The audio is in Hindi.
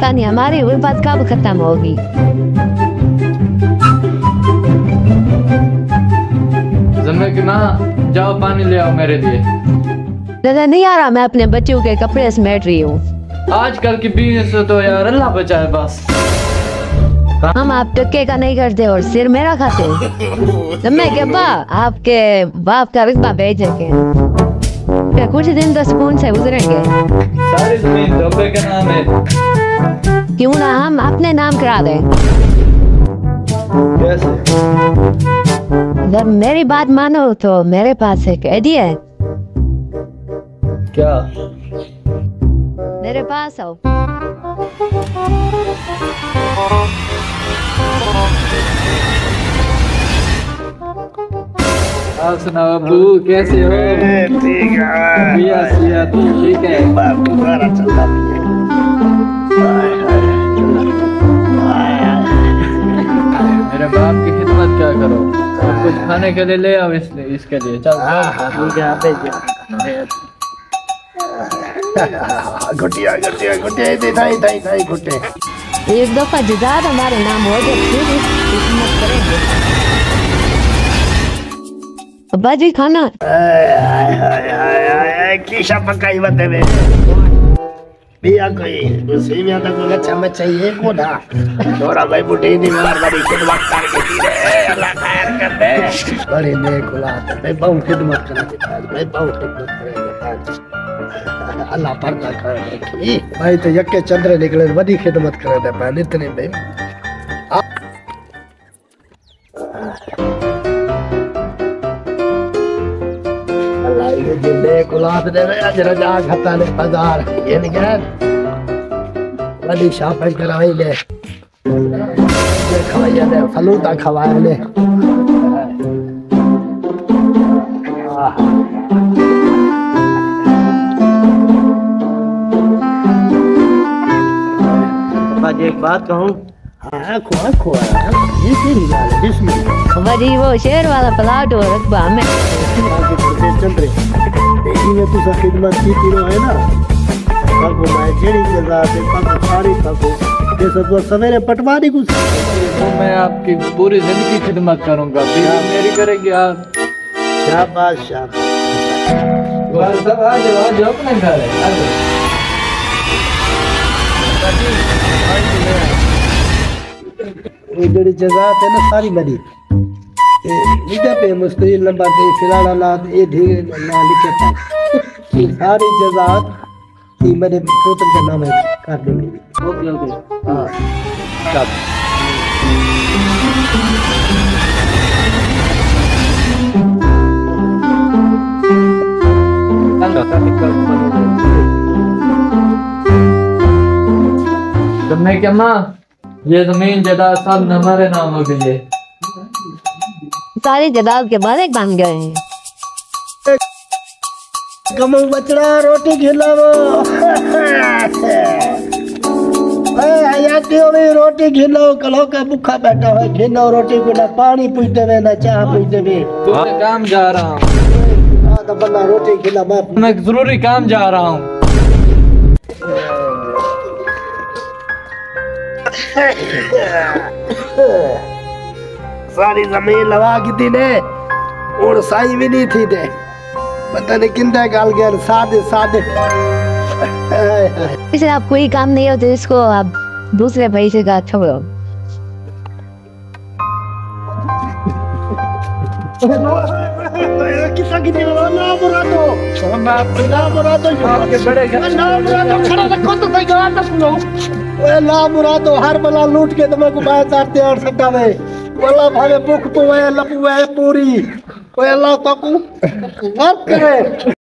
पता नहीं हमारी उल्फत कब खत्म होगी। जम्मे की माँ, जाओ पानी ले आओ मेरे लिए। नजर नहीं आ रहा मैं अपने बच्चों के कपड़े समेट रही हूँ। आजकल की बीवी से तो यार अल्लाह बचाए बस। हम आप टक्के का नहीं करते और सिर मेरा खाते। जम्मे के अब्बा आपके बाप का रिश्ता भेजेंगे, कुछ दिन तो सुकून से गुजरेंगे। सारी जमीन धोबे के नाम है। क्यों ना हम अपने नाम करा दें। कैसे? अगर मेरी बात मानो तो मेरे पास एक आइडिया है। क्या? मेरे पास आओ। आप सुनाओ अबू, कैसे हो? ठीक है। बिया सिया तो ठीक है। गुजारा चलता भी है। मेरे बाप की खिदमत क्या करो, सब कुछ खाने के लिए ले आओ इसके लिए। चल घुटिया घुटिया घुटिया दे थाई घुटे। एक दफा जिजाद हमारे नाम हो जाए फिर हिम्मत करेंगे। अब्बा जी खाना। कीशा पकाई बते में बिया कोई सेविया तो कोई अच्छा में चाहिए कोना थोड़ा भाई बुढ़ी नहीं मार बड़ी खिदमत करके दी रे अल्लाह खैर कर दे। बड़ी ने खुला भाई बहुत खिदमत करते भाई बहुत खिदमत करेंगे अल्लाह पर्दा कर रखी भाई तो यक्के चंद्र निकले बड़ी खिदमत करे दे भाई इतने भाई अल्लाह ये जिंदे कुलात दे आज रजा खाता ने बाजार ये नहीं गया बड़ी शॉपिंग कराई ले खवाया ने फलूदा खवाया ने आज एक बात कहूँ। हाँ खुआ खुआ ये क्या निकाल है जिसमें अब्बा जी वो शेर वाला प्लाट हो रखबा हमें चंद्रे यही में तुझा खिदमत की तीनों है ना पगो मैं जेड़ी जगह पे पगो सारी पगो ये सब तो सवेरे पटवारी कुछ तो मैं आपकी पूरी जिंदगी खिदमत करूंगा, मेरी करेंगे आप। शाबाश शाबाश सब आ जाओ अपने घर है। ये जेड़ी जगह है ना सारी मरी लिखे पे मुस्तकिल नंबर पे फिलाना ना ये ढेर ना लिखे था सारी जगह की मेरे पुत्र का नाम है कर देंगे। ओके ओके हाँ चल जम्मे के माँ, ये जमीन जायदाद सब हमारे नाम हो गई है। सारी जायदाद के मालिक बन गए हैं। कमल बचड़ा रोटी खिलावो रोटी खिलाओ कलो का भूखा बैठा है खिलाओ रोटी को ना पानी पूछ देवे ना चाह पूछ देवे तो काम जा रहा हूँ। तो बंदा रोटी खिला मैं जरूरी काम जा रहा हूँ। सारी जमीन लवा की थी ने और साई भी नहीं थी दे पता नहीं किंदा गाल गया सादे सादे इसे आप कोई काम नहीं हो तो इसको आप दूसरे भाई से का छोड़ो। कितना कितने ना मुरादो ना मुरादो आपके बड़े घर ना मुरादो खड़ा रखो तो भाई जवाब ना सुनो ओए ला मुरादो हर बला लूट के तुम्हें को बाहर चाटते और सट्टा में वाला भावे भूख पुए लपुए पूरी ओए अल्लाह ताकू मत करे।